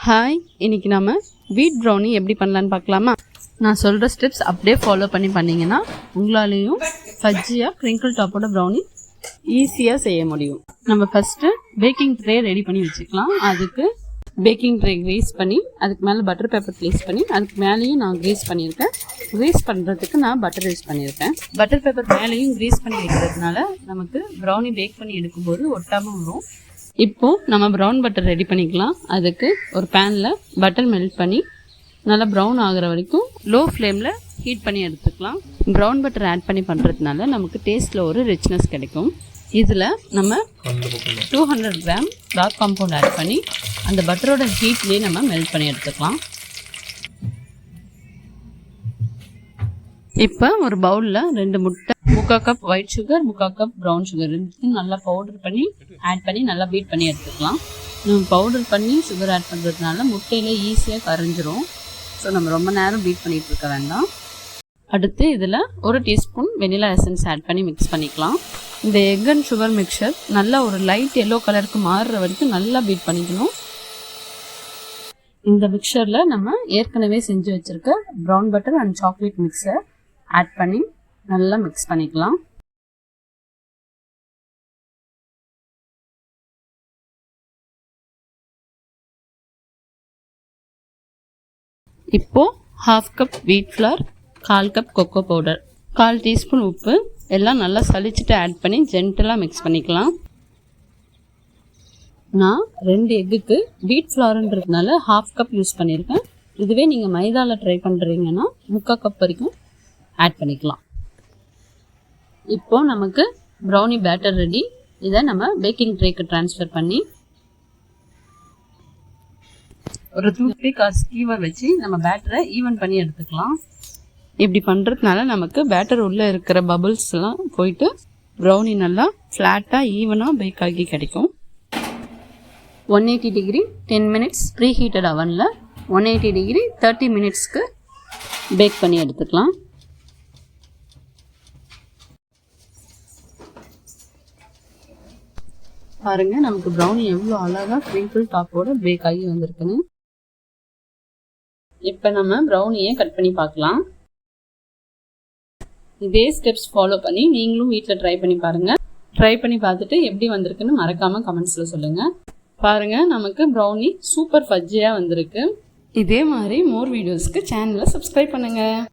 Hi, இன்னைக்கு நம்ம வீட் ப்ரௌனி எப்படி பண்ணலான்னு பார்க்கலாமா? நான் சொல்கிற ஸ்டெப்ஸ் அப்படியே ஃபாலோ பண்ணிங்கன்னா உங்களாலேயும் ஃபஜ்ஜியாக கிரிங்கிள் டாப்போட ப்ரௌனி ஈஸியாக செய்ய முடியும். நம்ம ஃபஸ்ட்டு பேக்கிங் ட்ரே ரெடி பண்ணி வச்சுக்கலாம். அதுக்கு பேக்கிங் ட்ரே க்ரீஸ் பண்ணி அதுக்கு மேலே பட்டர் பேப்பர் ப்ளேஸ் பண்ணி அதுக்கு மேலேயும் நான் க்ரீஸ் பண்ணியிருக்கேன். க்ரீஸ் பண்ணுறதுக்கு நான் பட்டர் யூஸ் பண்ணியிருக்கேன். பட்டர் பேப்பர் மேலேயும் க்ரீஸ் பண்ணி வைக்கிறதுனால நமக்கு ப்ரௌனி பேக் பண்ணி எடுக்கும்போது ஒட்டாமல் வரும். இப்போது நம்ம ப்ரௌன் பட்டர் ரெடி பண்ணிக்கலாம். அதுக்கு ஒரு பேனில் பட்டர் மெல்ட் பண்ணி நல்லா ப்ரௌன் ஆகிற வரைக்கும் லோ ஃப்ளேமில் ஹீட் பண்ணி எடுத்துக்கலாம். ப்ரௌன் பட்டர் ஆட் பண்ணி பண்ணுறதுனால நமக்கு டேஸ்ட்டில் ஒரு ரிச்னஸ் கிடைக்கும். இதில் நம்ம 200 கிராம் டார்க் காம்பவுண்ட் ஆட் பண்ணி அந்த பட்டரோட ஹீட்லேயே நம்ம மெல்ட் பண்ணி எடுத்துக்கலாம். இப்போ ஒரு பவுலில் 2 முட்டை, 3/4 cup white sugar, 3/4 cup brown sugar ரெண்டுத்தையும் நல்லா பவுடர் பண்ணி ஆட் பண்ணி நல்லா பீட் பண்ணி எடுத்துக்கலாம். நம்ம பவுடர் பண்ணி சுகர் ஆட் பண்ணுறதுனால முட்டையில் ஈஸியாக கரைஞ்சிரும். ஸோ நம்ம ரொம்ப நேரம் பீட் பண்ணிகிட்டு இருக்க வேண்டாம். அடுத்து இதில் 1 டீஸ்பூன் வெனிலா எசன்ஸ் ஆட் பண்ணி மிக்ஸ் பண்ணிக்கலாம். இந்த எக் அண்ட் சுகர் மிக்சர் நல்லா ஒரு லைட் எல்லோ கலருக்கு மாறுற வரைக்கும் நல்லா பீட் பண்ணிக்கணும். இந்த மிக்சரில் நம்ம ஏற்கனவே செஞ்சு வச்சுருக்க brown butter and chocolate mixture add பண்ணி நல்லா மிக்ஸ் பண்ணிக்கலாம். இப்போ 1/2 cup wheat flour, 1/4 cup cocoa powder, 1/4 teaspoon உப்பு எல்லாம் நல்லா சலிச்சுட்டு ஆட் பண்ணி ஜென்டலாக மிக்ஸ் பண்ணிக்கலாம். நான் 2 எக்குக்கு வீட் ஃப்ளவர்ன்றதுனால 1/2 கப் யூஸ் பண்ணியிருக்கேன். இதுவே நீங்கள் மைதாவில் ட்ரை பண்ணுறீங்கன்னா 3/4 கப் வரைக்கும் ஆட் பண்ணிக்கலாம். இப்போது நமக்கு ப்ரௌனி பேட்டர் ரெடி. இதை நம்ம பேக்கிங் ட்ரேக்கு ட்ரான்ஸ்ஃபர் பண்ணி ஒரு டூத்பிக் ஆர் ஸ்கீவர் வச்சு நம்ம பேட்டரை ஈவன் பண்ணி எடுத்துக்கலாம். இப்படி பண்ணுறதுனால நமக்கு பேட்டர் உள்ளே இருக்கிற பபுள்ஸ் எல்லாம் போயிட்டு ப்ரௌனி நல்லா ஃப்ளாட்டாக ஈவனாக பேக் ஆகி கிடைக்கும். 180 டிகிரி 10 மினிட்ஸ் ப்ரீ ஹீட்டட் அவனில் 180 டிகிரி 30 மினிட்ஸ்க்கு பேக் பண்ணி எடுத்துக்கலாம். பாருங்க, நமக்கு ப்ரௌனி எவ்வளோ அழகாக கிரிங்கிள் டாப்போட பேக் ஆகி வந்திருக்குன்னு. இப்போ நம்ம ப்ரௌனியை கட் பண்ணி பார்க்கலாம். இதே ஸ்டெப்ஸ் ஃபாலோ பண்ணி நீங்களும் வீட்டில் ட்ரை பண்ணி பாருங்கள். ட்ரை பண்ணி பார்த்துட்டு எப்படி வந்திருக்குன்னு மறக்காமல் கமெண்ட்ஸில் சொல்லுங்கள். பாருங்கள், நமக்கு ப்ரௌனி சூப்பர் ஃபஜ்ஜியாக வந்திருக்கு. இதே மாதிரி மோர் வீடியோஸ்க்கு சேனலை சப்ஸ்கிரைப் பண்ணுங்கள்.